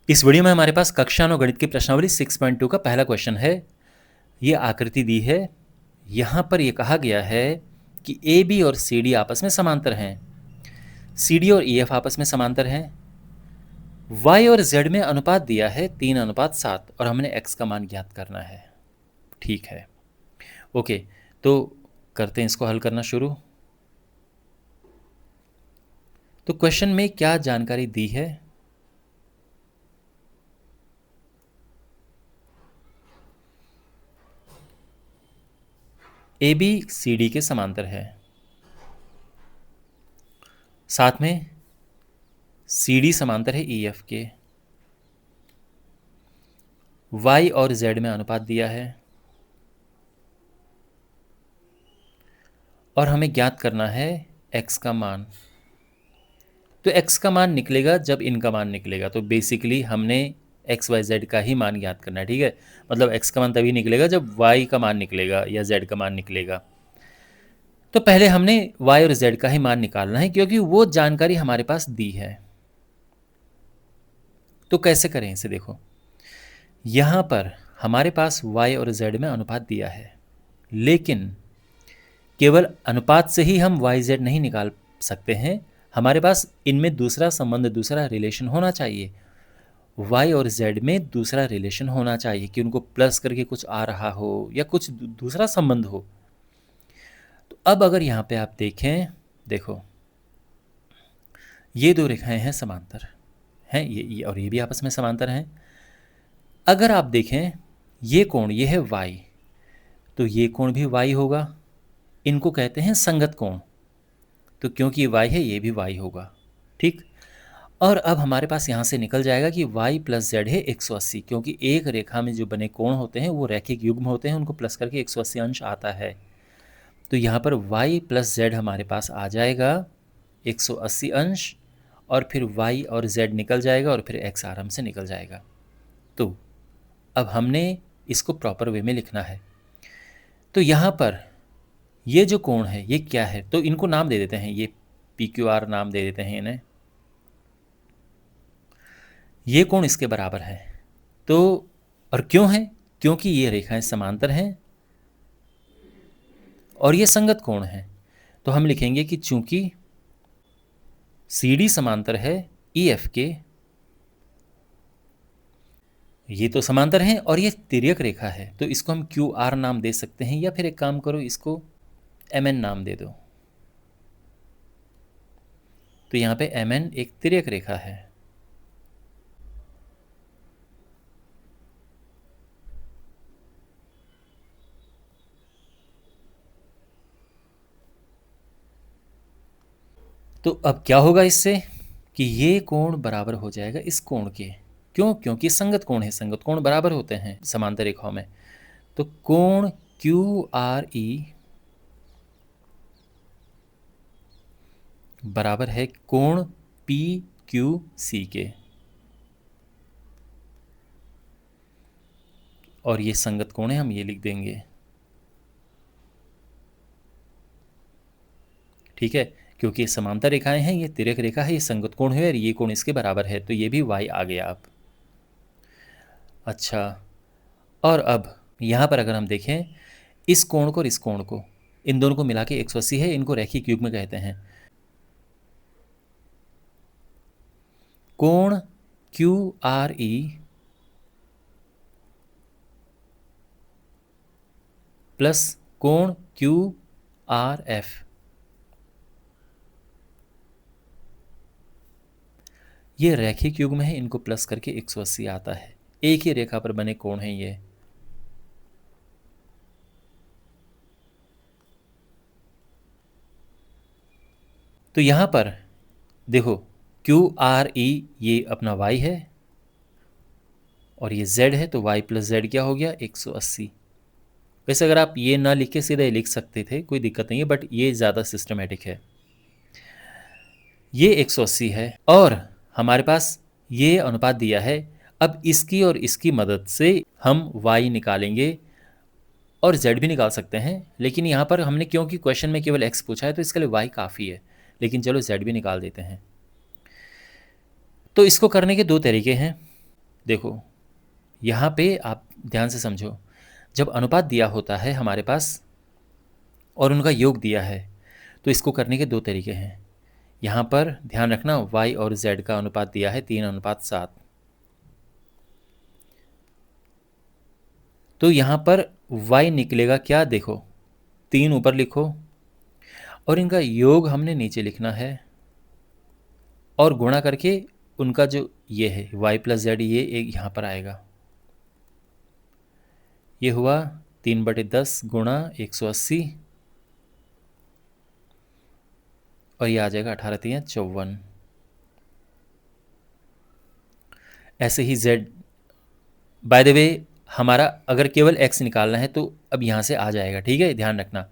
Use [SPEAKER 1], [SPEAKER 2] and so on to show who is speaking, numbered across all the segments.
[SPEAKER 1] इस वीडियो में हमारे पास कक्षा 9 गणित की प्रश्नावली 6.2 का पहला क्वेश्चन है। ये आकृति दी है, यहाँ पर ये कहा गया है कि ए बी और सी डी आपस में समांतर हैं, सी डी और ई एफ आपस में समांतर हैं, y और z में अनुपात दिया है 3:7 और हमने x का मान ज्ञात करना है। ठीक है, ओके, तो करते हैं इसको हल करना शुरू। तो क्वेश्चन में क्या जानकारी दी है? ए बी सी डी के समांतर है, साथ में सी डी समांतर है ई एफ के, y और z में अनुपात दिया है और हमें ज्ञात करना है x का मान। तो x का मान निकलेगा जब इनका मान निकलेगा, तो बेसिकली हमने x y z का ही मान ज्ञात करना है। ठीक है, मतलब x का मान तभी निकलेगा जब y का मान निकलेगा या z का मान निकलेगा। तो पहले हमने y और z का ही मान निकालना है क्योंकि वो जानकारी हमारे पास दी है। तो कैसे करें इसे? देखो, यहाँ पर हमारे पास y और z में अनुपात दिया है, लेकिन केवल अनुपात से ही हम y z नहीं निकाल सकते हैं। हमारे पास इनमें दूसरा संबंध, दूसरा रिलेशन होना चाहिए। y और z में दूसरा रिलेशन होना चाहिए कि उनको प्लस करके कुछ आ रहा हो या कुछ दूसरा संबंध हो। तो अब अगर यहाँ पे आप देखें, देखो ये दो रेखाएं हैं समांतर हैं, ये और ये भी आपस में समांतर हैं। अगर आप देखें ये कोण, ये है y, तो ये कोण भी y होगा। इनको कहते हैं संगत कोण, तो क्योंकि ये y है ये भी y होगा। ठीक, और अब हमारे पास यहाँ से निकल जाएगा कि y प्लस z है 180, क्योंकि एक रेखा में जो बने कोण होते हैं वो रैखिक युग्म होते हैं, उनको प्लस करके 180 अंश आता है। तो यहाँ पर y प्लस z हमारे पास आ जाएगा 180 अंश, और फिर y और z निकल जाएगा और फिर x आराम से निकल जाएगा। तो अब हमने इसको प्रॉपर वे में लिखना है। तो यहाँ पर ये जो कोण है ये क्या है? तो इनको नाम दे देते हैं, ये पी क्यू आर नाम दे देते हैं इन्हें। ये कोण इसके बराबर है। तो और क्यों है? क्योंकि ये रेखाएं समांतर हैं और ये संगत कोण है। तो हम लिखेंगे कि चूंकि सी डी समांतर है ई एफ के, ये तो समांतर हैं और ये तिर्यक रेखा है, तो इसको हम क्यू आर नाम दे सकते हैं, या फिर एक काम करो इसको एम एन नाम दे दो। तो यहाँ पे एम एन एक तिर्यक रेखा है। तो अब क्या होगा इससे कि ये कोण बराबर हो जाएगा इस कोण के। क्यों? क्योंकि संगत कोण है, संगत कोण बराबर होते हैं समांतर रेखाओं में। तो कोण क्यू आर ई बराबर है कोण पी क्यू सी के, और ये संगत कोण है, हम ये लिख देंगे। ठीक है, क्योंकि ये समांतर रेखाएं हैं, ये तिर्यक रेखा है, ये संगत कोण है और ये कोण इसके बराबर है, तो ये भी y आ गया। आप अच्छा, और अब यहाँ पर अगर हम देखें इस कोण को और इस कोण को, इन दोनों को मिला के 180 है, इनको रैखिक युग्म कहते हैं। कोण क्यू आर ई प्लस कोण क्यू आर एफ, ये रैखिक युग्म है, इनको प्लस करके 180 आता है। एक ही रेखा पर बने कोण हैं ये। तो यहाँ पर देखो क्यू आर ई ये अपना y है और ये z है, तो y प्लस z क्या हो गया? 180। वैसे अगर आप ये ना लिख के सीधे लिख सकते थे, कोई दिक्कत नहीं है, बट ये ज़्यादा सिस्टमेटिक है। ये 180 है और हमारे पास ये अनुपात दिया है। अब इसकी और इसकी मदद से हम y निकालेंगे और z भी निकाल सकते हैं, लेकिन यहाँ पर हमने क्योंकि क्वेश्चन में केवल x पूछा है तो इसके लिए y काफ़ी है, लेकिन चलो z भी निकाल देते हैं। तो इसको करने के दो तरीके हैं। देखो यहाँ पे आप ध्यान से समझो, जब अनुपात दिया होता है हमारे पास और उनका योग दिया है, तो इसको करने के दो तरीके हैं। यहाँ पर ध्यान रखना, y और z का अनुपात दिया है 3:7। तो यहाँ पर y निकलेगा क्या, देखो 3 ऊपर लिखो और इनका योग हमने नीचे लिखना है और गुणा करके उनका जो ये है y प्लस जेड, ये एक यहाँ पर आएगा। ये हुआ 3/10 गुणा 180 और ये आ जाएगा 18 3 54। ऐसे ही z, बाय द वे हमारा अगर केवल x निकालना है तो अब यहाँ से आ जाएगा, ठीक है, ध्यान रखना।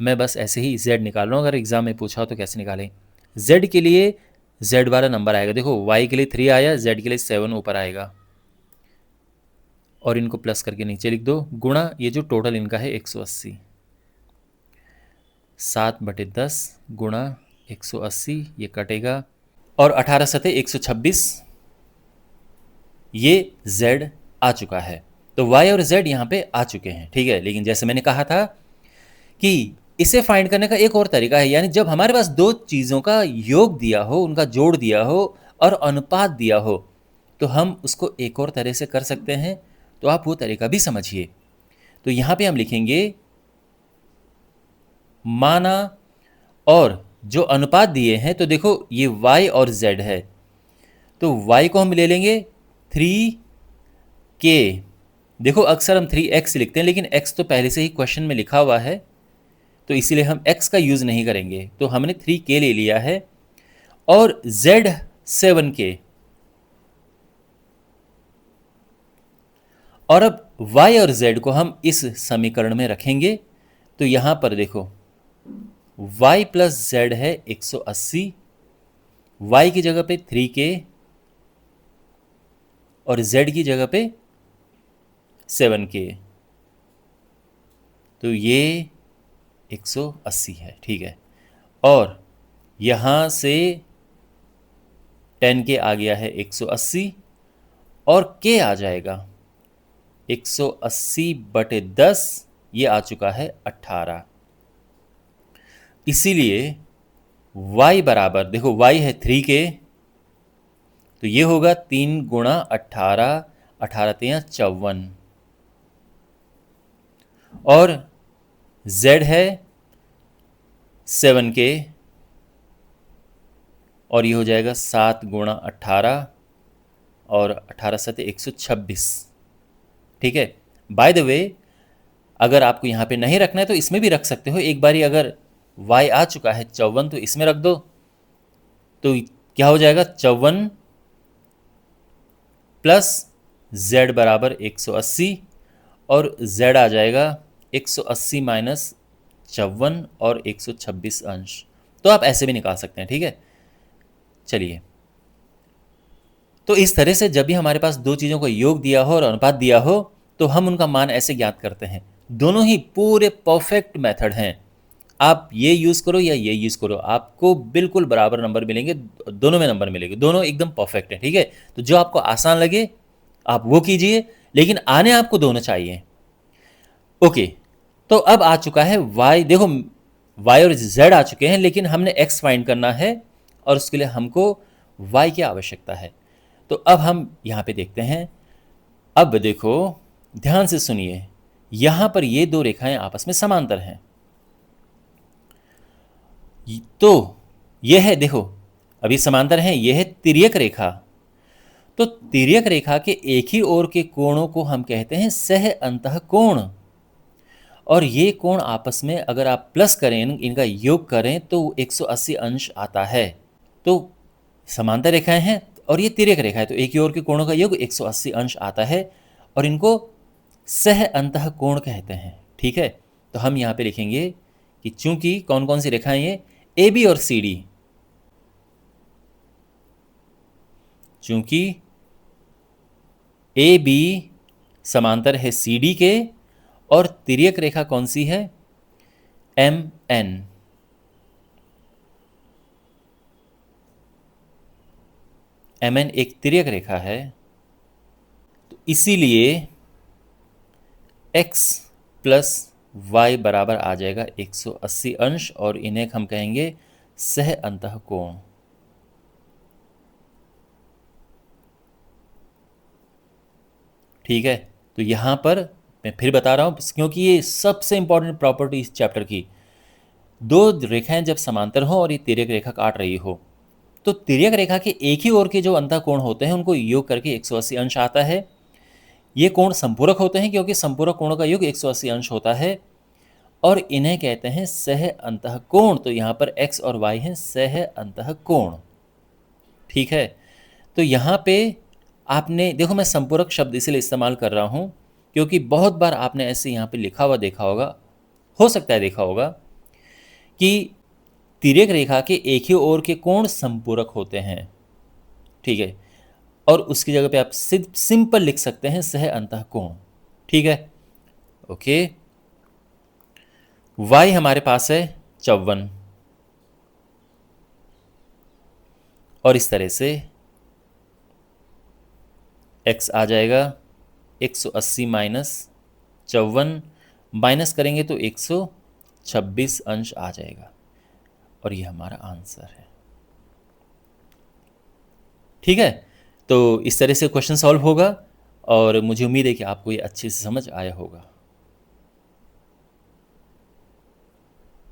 [SPEAKER 1] मैं बस ऐसे ही z निकाल रहा हूँ, अगर एग्जाम में पूछा हो तो कैसे निकालें। z के लिए z वाला नंबर आएगा, देखो y के लिए 3 आया, z के लिए 7 ऊपर आएगा और इनको प्लस करके नीचे लिख दो, गुणा ये जो टोटल इनका है 180, 7/10 गुणा 180, ये कटेगा और 18 सते 126, ये z आ चुका है। तो y और z यहाँ पे आ चुके हैं, ठीक है। लेकिन जैसे मैंने कहा था कि इसे फाइंड करने का एक और तरीका है, यानी जब हमारे पास दो चीज़ों का योग दिया हो, उनका जोड़ दिया हो और अनुपात दिया हो, तो हम उसको एक और तरह से कर सकते हैं। तो आप वो तरीका भी समझिए। तो यहाँ पे हम लिखेंगे माना, और जो अनुपात दिए हैं, तो देखो ये y और z है, तो y को हम ले लेंगे 3k। देखो अक्सर हम 3x लिखते हैं, लेकिन x तो पहले से ही क्वेश्चन में लिखा हुआ है, तो इसीलिए हम x का यूज़ नहीं करेंगे। तो हमने 3k ले लिया है और z 7k। और अब y और z को हम इस समीकरण में रखेंगे। तो यहां पर देखो y प्लस z है 180, y की जगह पे 3k और z की जगह पे 7k, तो ये 180 है, ठीक है। और यहां से 10k आ गया है 180 और k आ जाएगा 180/10, ये आ चुका है 18। इसीलिए y बराबर, देखो y है 3k, तो ये होगा 3 गुणा 18, 18 3 54, और z है 7k और ये हो जाएगा 7 गुणा 18 और 18 7 126, ठीक है। बाय द वे अगर आपको यहाँ पे नहीं रखना है तो इसमें भी रख सकते हो। एक बारी अगर y आ चुका है 54 तो इसमें रख दो, तो क्या हो जाएगा 54 प्लस z बराबर 180 और z आ जाएगा 180 माइनस 54 और 126 अंश। तो आप ऐसे भी निकाल सकते हैं, ठीक है। चलिए, तो इस तरह से जब भी हमारे पास दो चीज़ों को योग दिया हो और अनुपात दिया हो, तो हम उनका मान ऐसे ज्ञात करते हैं। दोनों ही पूरे परफेक्ट मेथड हैं, आप ये यूज़ करो या ये यूज़ करो, आपको बिल्कुल बराबर नंबर मिलेंगे, दोनों में नंबर मिलेंगे, दोनों एकदम परफेक्ट है, ठीक है। तो जो आपको आसान लगे आप वो कीजिए, लेकिन आने आपको दोनों चाहिए। ओके, तो अब आ चुका है y, देखो y और z आ चुके हैं, लेकिन हमने x फाइंड करना है और उसके लिए हमको y की आवश्यकता है। तो अब हम यहाँ पे देखते हैं। अब देखो ध्यान से सुनिए, यहाँ पर ये दो रेखाएं आपस में समांतर हैं। तो ये है, देखो अभी समांतर हैं, ये है तिर्यक रेखा। तो तिर्यक रेखा के एक ही ओर के कोणों को हम कहते हैं सह अंतः कोण, और ये कोण आपस में अगर आप प्लस करें, इनका योग करें तो 180 अंश आता है। तो समांतर रेखाएं हैं और ये तिर्यक रेखा है, तो एक ही ओर के कोणों का योग 180 अंश आता है और इनको सह अंतः कोण कहते हैं, ठीक है। तो हम यहाँ पे लिखेंगे कि चूंकि कौन कौन सी रेखाएं ये, ए बी और सी डी, चूंकि ए बी समांतर है सी डी के, और तिर्यक रेखा कौन सी है, एम एन। एम एन एक तिर्यक रेखा है इसीलिए x प्लस वाई बराबर आ जाएगा 180 अंश, और इन्हें हम कहेंगे सह अंतः कोण। ठीक है, तो यहां पर मैं फिर बता रहा हूं, क्योंकि ये सबसे इंपॉर्टेंट प्रॉपर्टी इस चैप्टर की, दो रेखाएं जब समांतर हो और ये तिर्यक रेखा काट रही हो, तो तिर्यक रेखा के एक ही ओर के जो अंतः कोण होते हैं उनको योग करके 180 अंश आता है। ये कोण संपूरक होते हैं क्योंकि संपूरक कोणों का योग 180 अंश होता है, और इन्हें कहते हैं सह अंतः कोण। तो यहां पर x और y है सह अंतः कोण। ठीक है, तो यहां पे आपने देखो, मैं संपूरक शब्द इसलिए इस्तेमाल कर रहा हूं क्योंकि बहुत बार आपने ऐसे यहां पे लिखा हुआ देखा होगा, हो सकता है देखा होगा, कि तिर्यक रेखा के एक ही ओर के कोण संपूरक होते हैं। ठीक है, और उसकी जगह पे आप सिंपल लिख सकते हैं सह अंतः कोण। ठीक है, ओके। y हमारे पास है 54, और इस तरह से x आ जाएगा 180 माइनस 54, माइनस करेंगे तो 126 अंश आ जाएगा, और ये हमारा आंसर है। ठीक है, तो इस तरह से क्वेश्चन सॉल्व होगा, और मुझे उम्मीद है कि आपको ये अच्छे से समझ आया होगा।